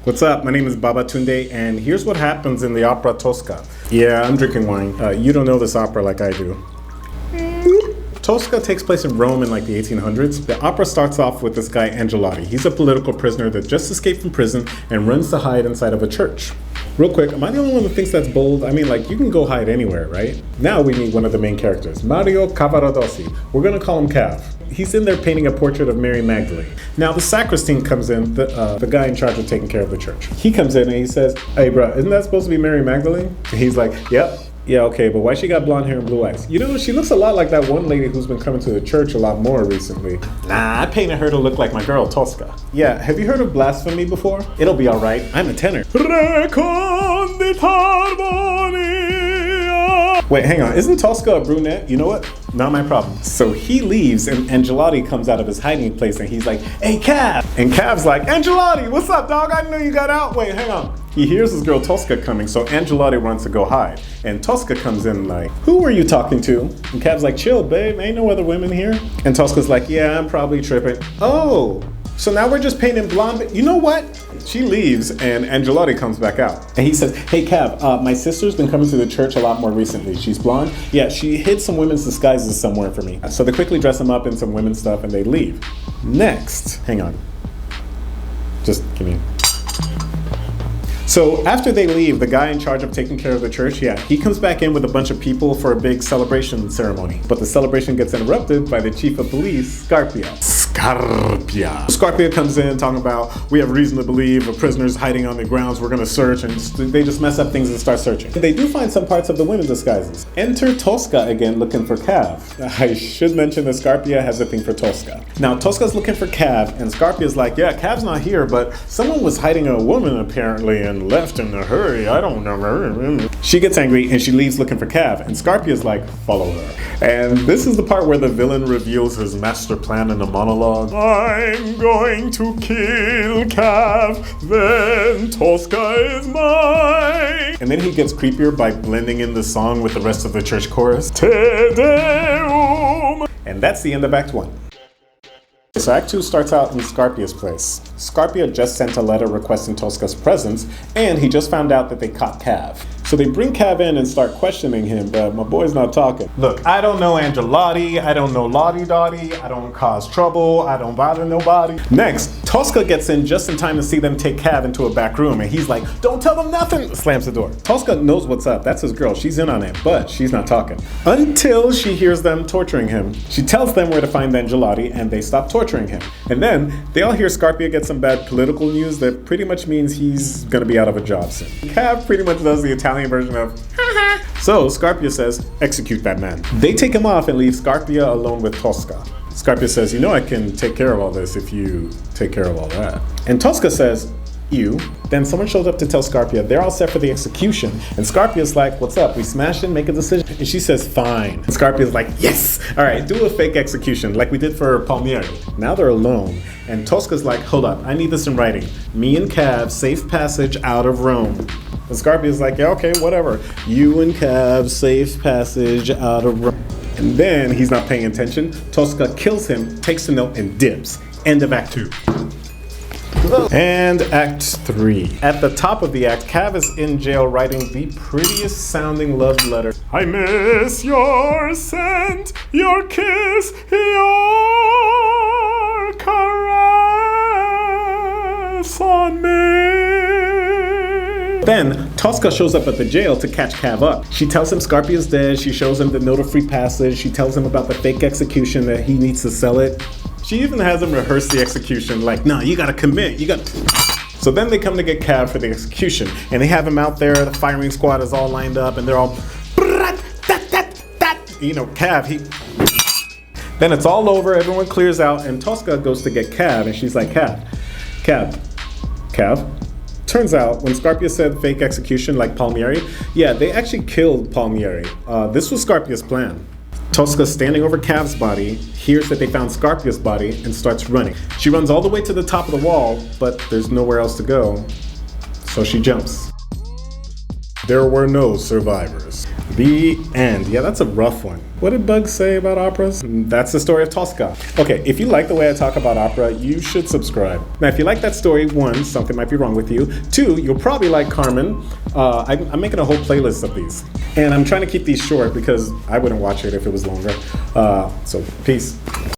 What's up? My name is BABATUNDE, and here's what happens in the opera Tosca. Yeah, I'm drinking wine. You don't know this opera like I do. Tosca takes place in Rome in like the 1800s. The opera starts off with this guy Angelotti. He's a political prisoner that just escaped from prison and runs to hide inside of a church. Real quick, am I the only one that thinks that's bold? I mean, like, you can go hide anywhere, right? Now we meet one of the main characters, Mario Cavaradossi. We're gonna call him Cav. He's in there painting a portrait of Mary Magdalene. Now the sacristan comes in, the guy in charge of taking care of the church. He comes in and he says, "Hey bro, isn't that supposed to be Mary Magdalene?" And he's like, "Yep. Yeah, okay, but why she got blonde hair and blue eyes? You know, she looks a lot like that one lady who's been coming to the church a lot more recently." "Nah, I painted her to look like my girl, Tosca." "Yeah, have you heard of blasphemy before?" "It'll be all right. I'm a tenor." Wait, hang on. Isn't Tosca a brunette? You know what? Not my problem. So he leaves and Angelotti comes out of his hiding place and he's like, "Hey, Cav!" And Cav's like, "Angelotti, what's up, dog? I know you got out." Wait, hang on. He hears his girl Tosca coming, so Angelotti runs to go hide. And Tosca comes in like, "Who were you talking to?" And Cav's like, "Chill, babe. Ain't no other women here." And Tosca's like, "Yeah, I'm probably tripping." "Oh, so now we're just painting blonde." You know what? She leaves and Angelotti comes back out. And he says, "Hey Cav, my sister's been coming to the church a lot more recently. She's blonde. Yeah, she hid some women's disguises somewhere for me." So they quickly dress him up in some women's stuff and they leave. Next, hang on. Just give me. So after they leave, the guy in charge of taking care of the church, he comes back in with a bunch of people for a big celebration ceremony. But the celebration gets interrupted by the chief of police, Scarpia. Scarpia comes in talking about, "We have reason to believe a prisoner's hiding on the grounds. We're gonna search," and they just mess up things and start searching. They do find some parts of the women's disguises. Enter Tosca again looking for Cav. I should mention that Scarpia has a thing for Tosca. Now Tosca's looking for Cav and Scarpia's like, "Yeah, Cav's not here, but someone was hiding a woman apparently and left in a hurry. I don't know." She gets angry and she leaves looking for Cav and Scarpia's like, "Follow her." And this is the part where the villain reveals his master plan in a monologue. "I'm going to kill Cav, then Tosca is mine." And then he gets creepier by blending in the song with the rest of the church chorus. Te Deum. And that's the end of Act 1. So Act 2 starts out in Scarpia's place. Scarpia just sent a letter requesting Tosca's presence, and he just found out that they caught Cav. So they bring Cav in and start questioning him, but my boy's not talking. "Look, I don't know Angelotti, I don't know Lottie Dottie, I don't cause trouble, I don't bother nobody." Next, Tosca gets in just in time to see them take Cav into a back room, and he's like, "Don't tell them nothing," slams the door. Tosca knows what's up, that's his girl, she's in on it, but she's not talking. Until she hears them torturing him. She tells them where to find Angelotti, and they stop torturing him. And then, they all hear Scarpia get some bad political news that pretty much means he's gonna be out of a job soon. Cav pretty much does the Italian version of haha. So Scarpia says, "Execute that man." They take him off and leave Scarpia alone with Tosca. Scarpia says, "You know I can take care of all this if you take care of all that." And Tosca says, "You." Then someone shows up to tell Scarpia they're all set for the execution. And Scarpia's like, "What's up? We smash in, make a decision." And she says, "Fine." And Scarpia's like, "Yes! All right, do a fake execution like we did for Palmieri." Now they're alone. And Tosca's like, "Hold up, I need this in writing. Me and Cav, safe passage out of Rome." And Scarpia's like, "Yeah, okay, whatever. You and Cav, safe passage out of Rome." And then he's not paying attention. Tosca kills him, takes the note, and dips. End of Act 2. And Act 3. At the top of the act, Cav is in jail writing the prettiest sounding love letter. "I miss your scent, your kiss, your caress on me." Then, Tosca shows up at the jail to catch Cav up. She tells him Scarpia's dead, she shows him the note of free passage, she tells him about the fake execution that he needs to sell it. She even has him rehearse the execution, like, "Nah, you gotta commit, you gotta..." So then they come to get Cav for the execution, and they have him out there, the firing squad is all lined up, and they're all... You know, Cav, he... Then it's all over, everyone clears out, and Tosca goes to get Cav, and she's like, Cav. Turns out, when Scarpia said fake execution like Palmieri, yeah, they actually killed Palmieri. This was Scarpia's plan. Tosca, standing over Cav's body, hears that they found Scarpia's body and starts running. She runs all the way to the top of the wall, but there's nowhere else to go, so she jumps. There were no survivors. The end. Yeah, that's a rough one. What did Bugs say about operas? That's the story of Tosca. Okay, if you like the way I talk about opera, you should subscribe. Now, if you like that story, one, something might be wrong with you. Two, you'll probably like Carmen. I'm making a whole playlist of these. And I'm trying to keep these short because I wouldn't watch it if it was longer. So, peace.